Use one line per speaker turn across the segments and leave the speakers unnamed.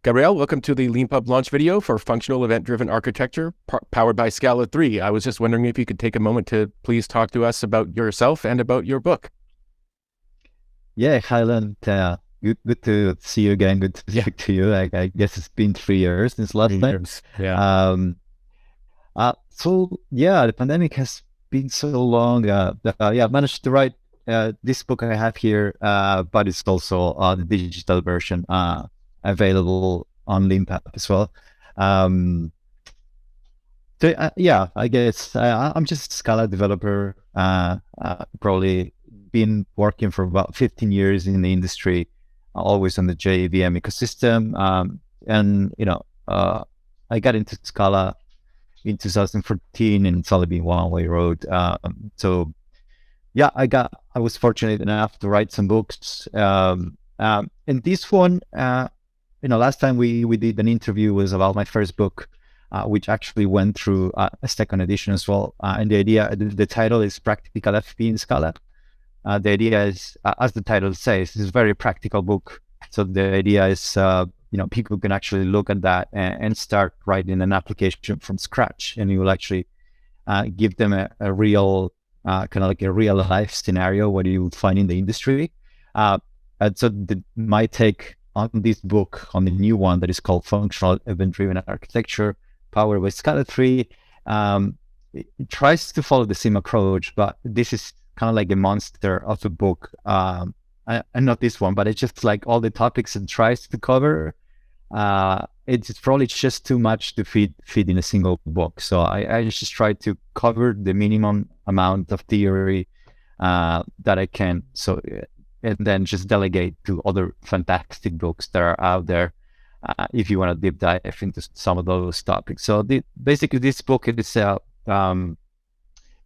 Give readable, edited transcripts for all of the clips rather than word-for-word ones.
Gabriel, welcome to the Leanpub launch video for functional event-driven architecture powered by Scala 3. I was just wondering if you could take a moment to please talk to us about yourself and about your book.
Yeah, Highland, good to see you again. Good to speak to you. I guess it's been 3 years since last time.
Yeah.
The pandemic has been so long. I managed to write this book I have here, but it's also the digital version available on Leanpub as well. I guess I'm just a Scala developer. Probably been working for about 15 years in the industry, always on the JVM ecosystem. I got into Scala in 2014, and it's only been one-way road. I was fortunate enough to write some books. And this one, last time we did an interview was about my first book, which actually went through a second edition as well. And the title is Practical FP in Scala. The idea is, as the title says, it's a very practical book. So the idea is, people can actually look at that and start writing an application from scratch, and you will actually give them a real, kind of like a real life scenario what you would find in the industry. And so my take on this book, on the new one that is called Functional Event-Driven Architecture, powered by Scala 3, it tries to follow the same approach, but this is kind of like a monster of a book. And not this one, but it's just like all the topics it tries to cover. It's probably just too much to fit in a single book. So I just try to cover the minimum amount of theory that I can. So, and then just delegate to other fantastic books that are out there if you want to deep dive into some of those topics. So basically this book is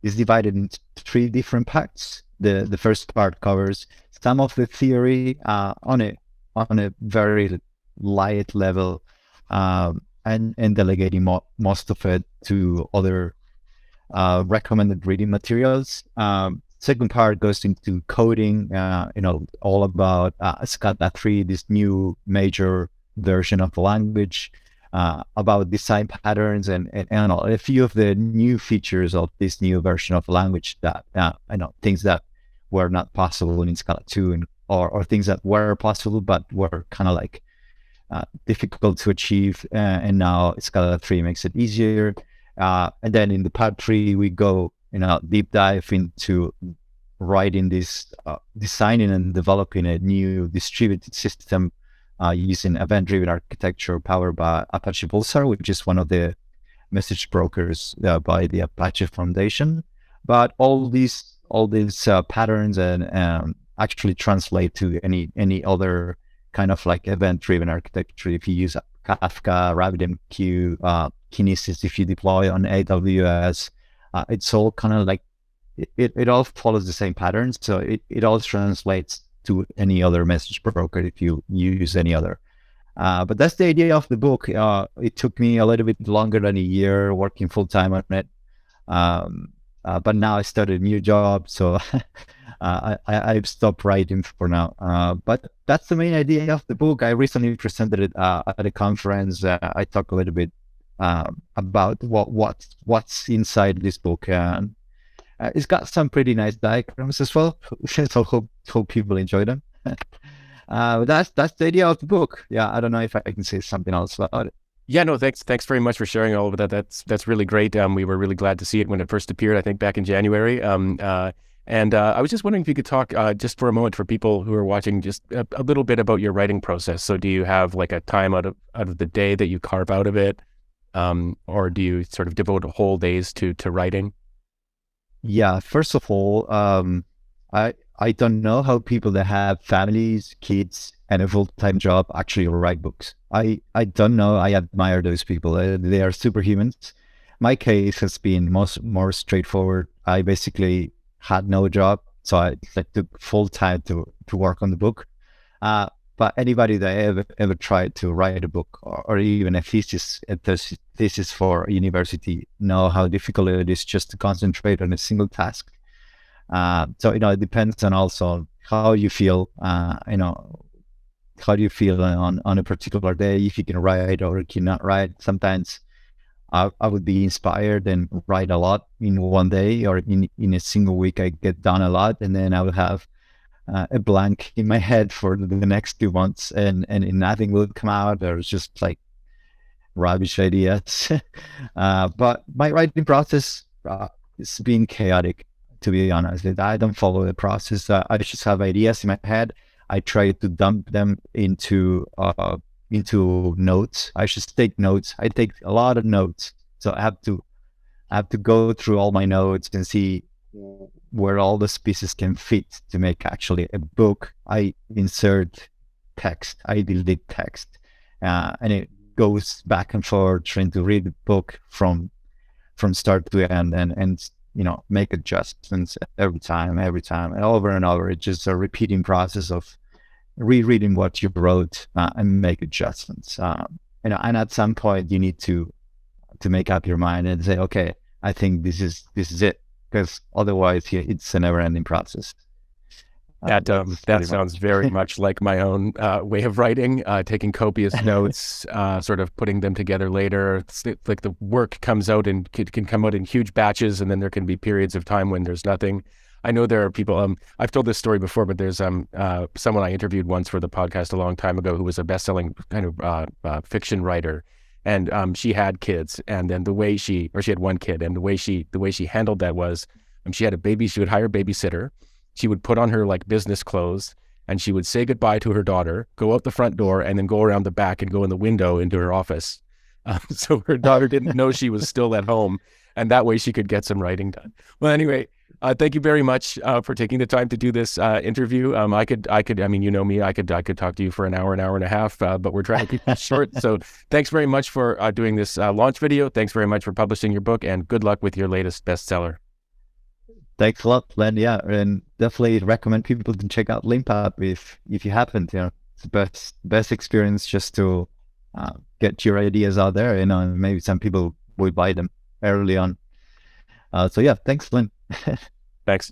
divided into 3 different parts. The first part covers some of the theory on a very light level, and delegating most of it to other recommended reading materials. Second part goes into coding, all about Scala 3, this new major version of the language, about design patterns and a few of the new features of this new version of the language that things that were not possible in Scala 2, or things that were possible but were kind of like difficult to achieve, and now Scala 3 makes it easier. And then in the part 3 we go deep dive into writing this, designing and developing a new distributed system using event-driven architecture powered by Apache Pulsar, which is one of the message brokers by the Apache Foundation. But all these patterns and actually translate to any other kind of like event-driven architecture. If you use Kafka, RabbitMQ, Kinesis, if you deploy on AWS, it's all kind of like it all follows the same patterns. So it all translates to any other message broker if you use any other. But that's the idea of the book. It took me a little bit longer than a year working full time on it. But now I started a new job, so I've stopped writing for now. But that's the main idea of the book. I recently presented it at a conference. I talked a little bit about what's inside this book, and it's got some pretty nice diagrams as well. So hope people enjoy them. That's the idea of the book. Yeah, I don't know if I can say something else about it.
Yeah, no, thanks very much for sharing all of that. That's really great. We were really glad to see it when it first appeared, I think back in January. And I was just wondering if you could talk just for a moment for people who are watching, just a little bit about your writing process. So do you have like a time out of the day that you carve out of it? Or do you sort of devote whole days to writing?
Yeah, first of all, I don't know how people that have families, kids, and a full-time job actually write books. I don't know. I admire those people. They are superhumans. My case has been more straightforward. I basically had no job, so I took full time to work on the book. But anybody that ever tried to write a book or even a thesis for university know how difficult it is just to concentrate on a single task. So it depends on also how you feel, how do you feel on a particular day, if you can write or cannot write. Sometimes I would be inspired and write a lot in one day, or in a single week I get done a lot, and then I will have a blank in my head for the next 2 months, and nothing will come out. There's just like rubbish ideas. But my writing process is being chaotic, to be honest. I don't follow the process. I just have ideas in my head. I try to dump them into notes. I should take notes. I take a lot of notes, so I have to go through all my notes and see where all the pieces can fit to make actually a book. I insert text, I delete text, and it goes back and forth trying to read the book from start to end, and make adjustments every time and over. It's just a repeating process of rereading what you wrote, and make adjustments. And at some point you need to make up your mind and say, okay, I think this is it, because otherwise it's a never-ending process.
That sounds very much like my own way of writing, taking copious notes, sort of putting them together later. It's like the work comes out and can come out in huge batches, and then there can be periods of time when there's nothing. I know there are people, I've told this story before, but there's someone I interviewed once for the podcast a long time ago who was a best-selling kind of fiction writer. And she had kids, and then she had one kid, and the way she handled that was, she would hire a babysitter. She would put on her like business clothes, and she would say goodbye to her daughter, go out the front door, and then go around the back and go in the window into her office. So her daughter didn't know she was still at home, and that way she could get some writing done. Well, anyway, thank you very much for taking the time to do this interview. I mean, you know me, I could talk to you for an hour and a half, but we're trying to keep it short. So thanks very much for doing this launch video. Thanks very much for publishing your book, and good luck with your latest bestseller.
Thanks a lot, Len. Yeah, and definitely recommend people to check out Leanpub if you haven't. It's the best experience just to get your ideas out there. Maybe some people will buy them early on. So yeah, thanks, Len.
Thanks.